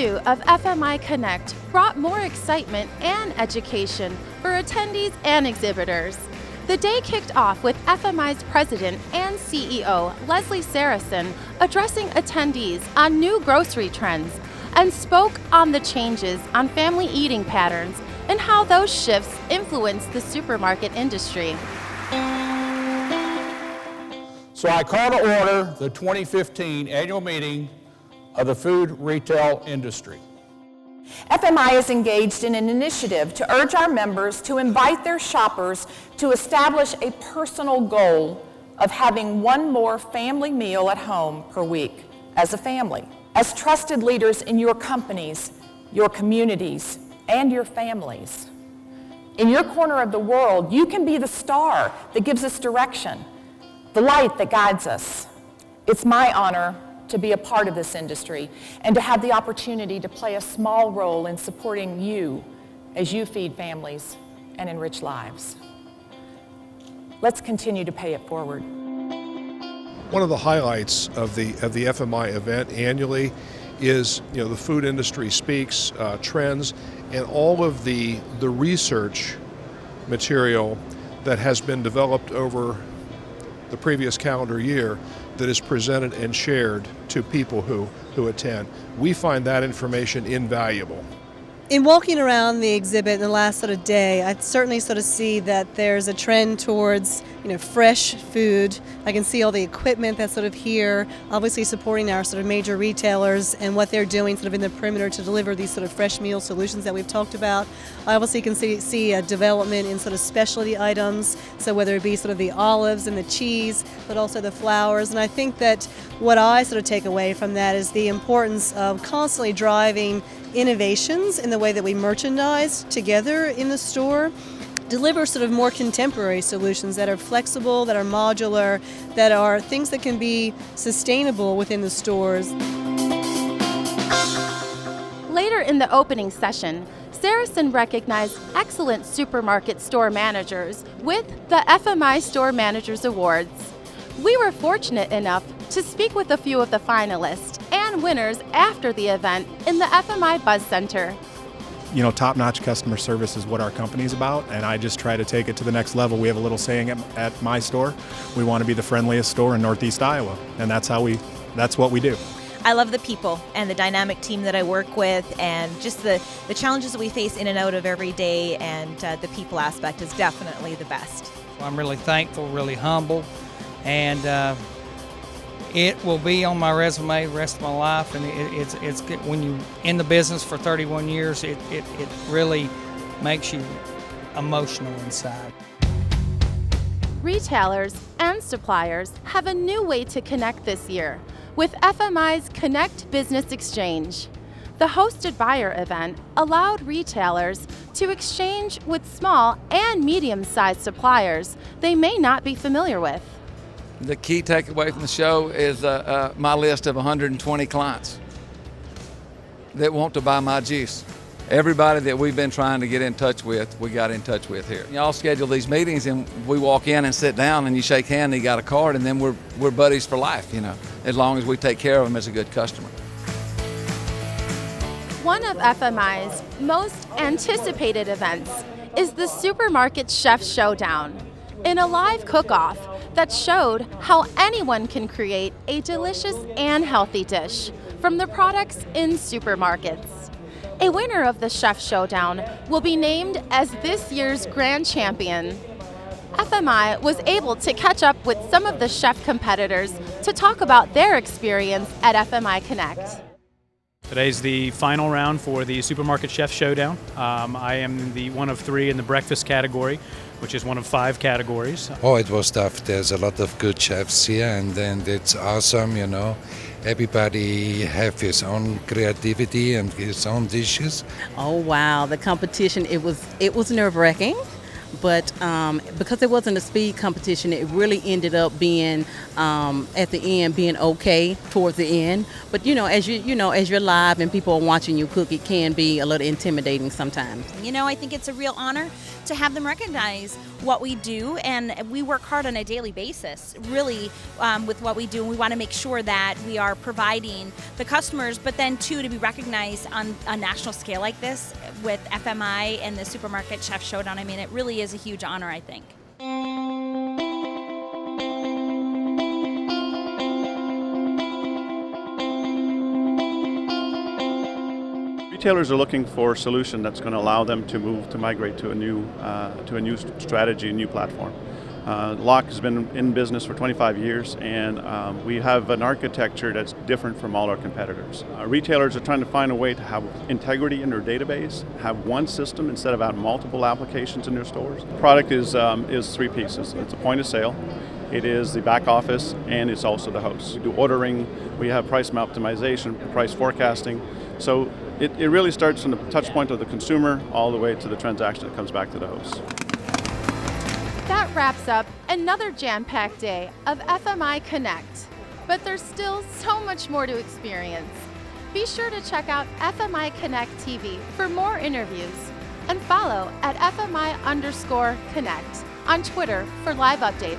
2 of FMI Connect brought more excitement and education for attendees and exhibitors. The day kicked off with FMI's president and CEO, Leslie Saracen, addressing attendees on new grocery trends and spoke on the changes on family eating patterns and how those shifts influence the supermarket industry. So I call to order the 2015 annual meeting of the food retail industry. FMI is engaged in an initiative to urge our members to invite their shoppers to establish a personal goal of having one more family meal at home per week as a family. As trusted leaders in your companies, your communities, and your families. In your corner of the world, you can be the star that gives us direction, the light that guides us. It's my honor to be a part of this industry and to have the opportunity to play a small role in supporting you as you feed families and enrich lives. Let's continue to pay it forward. One of the highlights of the FMI event annually is the food industry speaks, trends, and all of the research material that has been developed over the previous calendar year that is presented and shared to people who attend. We find that information invaluable. In walking around the exhibit in the last day, I certainly see that there's a trend towards fresh food. I can see all the equipment that's here, obviously supporting our major retailers and what they're doing in the perimeter to deliver these fresh meal solutions that we've talked about. I obviously can see a development in specialty items, so whether it be the olives and the cheese, but also the flours. And I think that what I take away from that is the importance of constantly driving innovations in the way that we merchandise together in the store, deliver more contemporary solutions that are flexible, that are modular, that are things that can be sustainable within the stores. Later in the opening session, Saracen recognized excellent supermarket store managers with the FMI Store Managers Awards. We were fortunate enough to speak with a few of the finalists and winners after the event in the FMI Buzz Center. Top-notch customer service is what our company's about, and I just try to take it to the next level. We have a little saying at my store: we want to be the friendliest store in Northeast Iowa, and that's what we do. I love the people and the dynamic team that I work with, and just the challenges that we face in and out of every day, and the people aspect is definitely the best. I'm really thankful, really humble, and it will be on my resume the rest of my life, and it's good. When you're in the business for 31 years, it really makes you emotional inside. Retailers and suppliers have a new way to connect this year with FMI's Connect Business Exchange. The hosted buyer event allowed retailers to exchange with small and medium-sized suppliers they may not be familiar with. The key takeaway from the show is my list of 120 clients that want to buy my juice. Everybody that we've been trying to get in touch with, we got in touch with here. Y'all schedule these meetings and we walk in and sit down and you shake hands and you got a card, and then we're buddies for life, as long as we take care of them as a good customer. One of FMI's most anticipated events is the Supermarket Chef Showdown, in a live cook-off that showed how anyone can create a delicious and healthy dish from the products in supermarkets. A winner of the Chef Showdown will be named as this year's grand champion. FMI was able to catch up with some of the chef competitors to talk about their experience at FMI Connect. Today's the final round for the Supermarket Chef Showdown. I am the one of 3 in the breakfast category, which is one of 5 categories. Oh, it was tough. There's a lot of good chefs here, and then it's awesome, Everybody have his own creativity and his own dishes. Oh wow, the competition, it was nerve-wracking. but because it wasn't a speed competition, it really ended up being at the end being okay towards the end. But as you're live and people are watching you cook, it can be a little intimidating sometimes. I think it's a real honor to have them recognize what we do, and we work hard on a daily basis, really, with what we do, and we want to make sure that we are providing the customers, but then too to be recognized on a national scale like this with FMI and the Supermarket Chef Showdown. I mean, it really is a huge honor, I think. Retailers are looking for a solution that's going to allow them to migrate to a new strategy, a new platform. Locke has been in business for 25 years, and we have an architecture that's different from all our competitors. Retailers are trying to find a way to have integrity in their database, have one system instead of having multiple applications in their stores. The product is three pieces. It's a point of sale, it is the back office, and it's also the host. We do ordering, we have price optimization, price forecasting. So it really starts from the touch point of the consumer all the way to the transaction that comes back to the host. That wraps up another jam-packed day of FMI Connect. But there's still so much more to experience. Be sure to check out FMI Connect TV for more interviews and follow at FMI_Connect on Twitter for live updates.